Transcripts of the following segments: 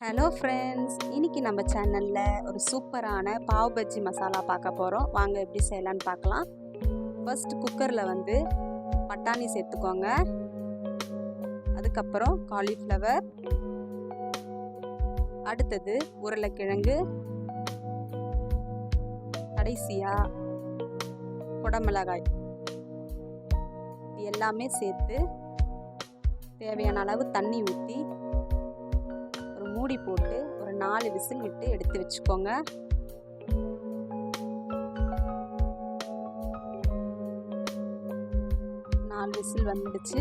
Hello friends, இன்னைக்கு நம்ம சேனலில் ஒரு சூப்பரான பாவ் பஜ்ஜி மசாலா பார்க்க போகிறோம். வாங்க எப்படி செய்யலான்னு பார்க்கலாம். ஃபர்ஸ்ட் குக்கரில் பட்டாணி சேர்த்துக்கோங்க. அதுக்கப்புறம் காலிஃப்ளவர், அடுத்தது உருளைக்கிழங்கு, கடைசியாக குடமிளகாய், இது எல்லாமே சேர்த்து தேவையான அளவு தண்ணி ஊற்றி மூடி போட்டு ஒரு 4 விசில் விட்டு எடுத்து வச்சுக்கோங்க. நாலு விசில் வந்துடுச்சு.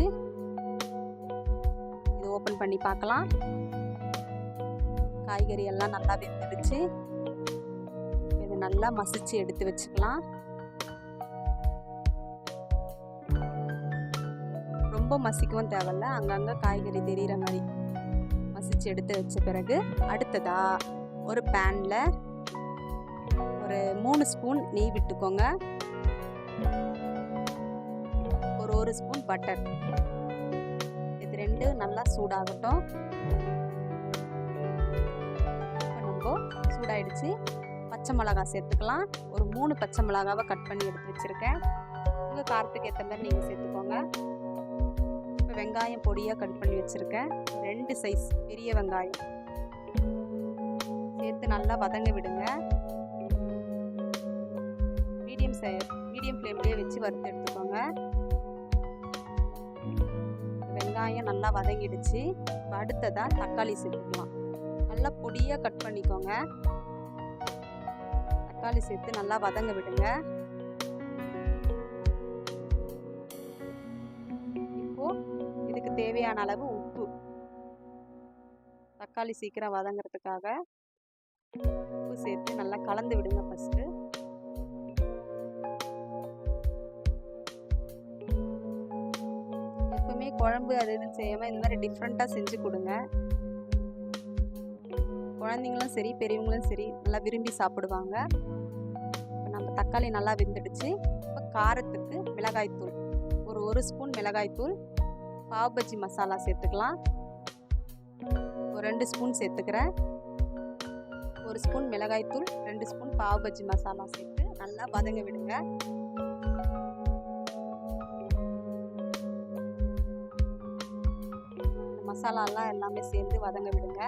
இது ஓப்பன் பண்ணி பார்க்கலாம். காய்கறி எல்லாம் நல்லா வெந்துடுச்சு. இது நல்லா மசிச்சு எடுத்து வச்சுக்கலாம். ரொம்ப மசிக்கவும் தேவையில்ல, அங்கங்கே காய்கறி தெரிகிற மாதிரி மசிச்சு எடுத்து வச்ச பிறகு அடுத்ததா ஒரு பேன்ல ஒரு 3 ஸ்பூன் நெய் விட்டுக்கோங்க. ஒரு ஸ்பூன் பட்டர், இது ரெண்டும் நல்லா சூடாகட்டும். நம்ம சூடாயிடுச்சு. பச்சை மிளகாய் சேர்த்துக்கலாம். ஒரு 3 பச்சை மிளகாவை கட் பண்ணி எடுத்து வச்சிருக்கேன். உங்கள் காரத்துக்கு ஏற்ற மாதிரி நீங்கள் சேர்த்துக்கோங்க. வெங்காயம் பொடியாக கட் பண்ணி வச்சுருக்கேன். 2 சைஸ் பெரிய வெங்காயம் சேர்த்து நல்லா வதங்க விடுங்க. மீடியம் ஃப்ளேம்லேயே வச்சு வறுத்து எடுத்துக்கோங்க. வெங்காயம் நல்லா வதங்கிடுச்சு. அடுத்ததாக தக்காளி சேர்த்துக்கலாம். நல்லா பொடியாக கட் பண்ணிக்கோங்க. தக்காளி சேர்த்து நல்லா வதங்க விடுங்க. இதுக்கு தேவையான அளவு உப்பு, தக்காளி சீக்கிரம் வதங்கிறதுக்காக உப்பு சேர்த்து நல்லா கலந்து விடுங்க. ஃபர்ஸ்ட் எப்பவுமே குழம்பு அது இதுன்னு செய்யாம இந்த மாதிரி டிஃப்ரெண்ட்டாக செஞ்சு கொடுங்க. குழந்தைங்களும் சரி பெரியவங்களும் சரி நல்லா விரும்பி சாப்பிடுவாங்க. நம்ம தக்காளி நல்லா வெந்துடுச்சு. இப்போ காரத்துக்கு மிளகாய்த்தூள், ஒரு ஸ்பூன் மிளகாய்த்தூள், பாவ் பஜ்ஜி மசாலா சேர்த்துக்கலாம். ஒரு 2 ஸ்பூன் சேர்த்துக்கிறேன். 1 ஸ்பூன் மிளகாய்த்தூள், 2 ஸ்பூன் பாவ் பஜ்ஜி மசாலா சேர்த்து நல்லா வதங்க விடுங்க. மசாலாலாம் எல்லாமே சேர்ந்து வதங்க விடுங்க.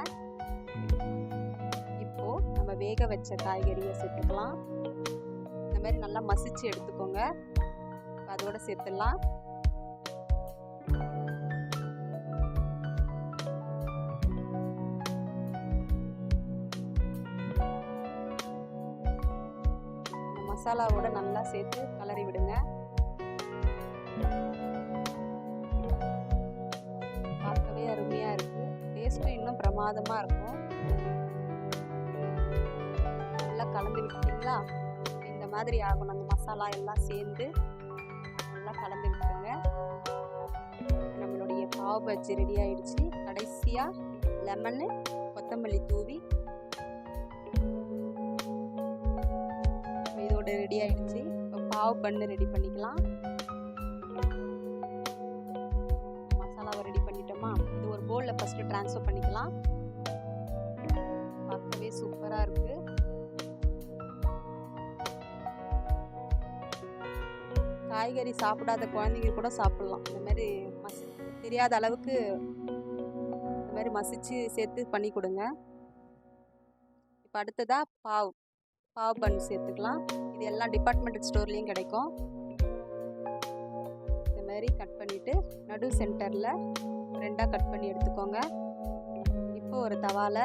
இப்போ நம்ம வேக வச்ச காய்கறியை சேர்த்துக்கலாம். இந்த மாதிரி நல்லா மசிச்சு எடுத்துக்கோங்க. அதோட சேர்த்துடலாம். மசாலாவோட நல்லா சேர்த்து கலரி விடுங்க. பார்க்கவே அருமையாக இருக்கு. டேஸ்ட்டும் இன்னும் பிரமாதமாக இருக்கும். நல்லா கலந்து விட்டுட்டீங்களா? இந்த மாதிரி ஆகணும். அந்த மசாலா எல்லாம் சேர்ந்து நல்லா கலந்து விட்டுருங்க. நம்மளுடைய பாவ் பஜ்ஜி ரெடி ஆயிடுச்சு. கடைசியாக லெமனு, கொத்தமல்லி தூவி இதோட ரெடி ஆயிடுச்சு. இப்போ பாவ் பண்ணு ரெடி பண்ணிக்கலாம். மசாலாவை ரெடி பண்ணிட்டோமா? இது ஒரு பவுலில் ஃபர்ஸ்ட் ட்ரான்ஸ்ஃபர் பண்ணிக்கலாம். பார்க்கவே சூப்பராக இருக்கு. காய்கறி சாப்பிடாத குழந்தைங்க கூட சாப்பிடலாம். இந்த மாதிரி தெரியாத அளவுக்கு இந்த மாதிரி மசிச்சு சேர்த்து பண்ணி கொடுங்க. இப்போ அடுத்ததா பாவ் பன் சேர்த்துக்கலாம். இது எல்லாம் டிபார்ட்மெண்டல் ஸ்டோர்லேயும் கிடைக்கும். இந்த மாதிரி கட் பண்ணிவிட்டு நடு சென்டரில் 2ஆக கட் பண்ணி எடுத்துக்கோங்க. இப்போ ஒரு தவால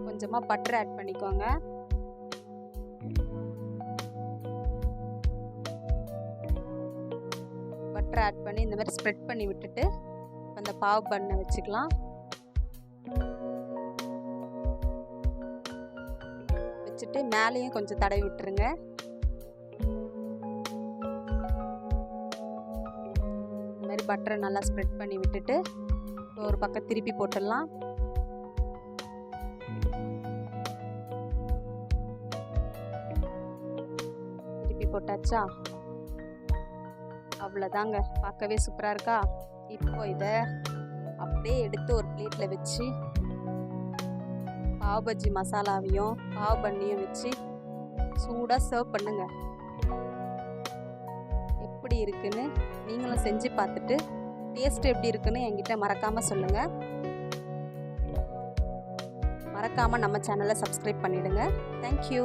கொஞ்சமாக பட்டர் ஆட் பண்ணிக்கோங்க. பட்டர் ஆட் பண்ணி இந்த மாதிரி ஸ்ப்ரெட் பண்ணி விட்டுட்டு அந்த பாவ் பண்ணை வச்சுக்கலாம். வச்சுட்டு மேலேயும் கொஞ்சம் தடவி விட்டுருங்க. இந்த மாதிரி பட்டரை நல்லா ஸ்ப்ரெட் பண்ணி விட்டுட்டு ஒரு பக்கம் திருப்பி போட்டுடலாம். திருப்பி போட்டாச்சா? அவ்வளோதாங்க. பார்க்கவே சூப்பராக இருக்கா? இப்போ இதை அப்படியே எடுத்து ஒரு பிளேட்டில் வச்சு பாவ் பஜ்ஜி மசாலாவையும் பாவ் பண்ணியும் வச்சு சூடாக சர்வ் பண்ணுங்க. எப்படி இருக்குன்னு நீங்களும் செஞ்சு பார்த்துட்டு டேஸ்ட் எப்படி இருக்குன்னு என்கிட்ட மறக்காமல் சொல்லுங்கள். மறக்காமல் நம்ம சேனலை சப்ஸ்கிரைப் பண்ணிவிடுங்க. தேங்க்யூ.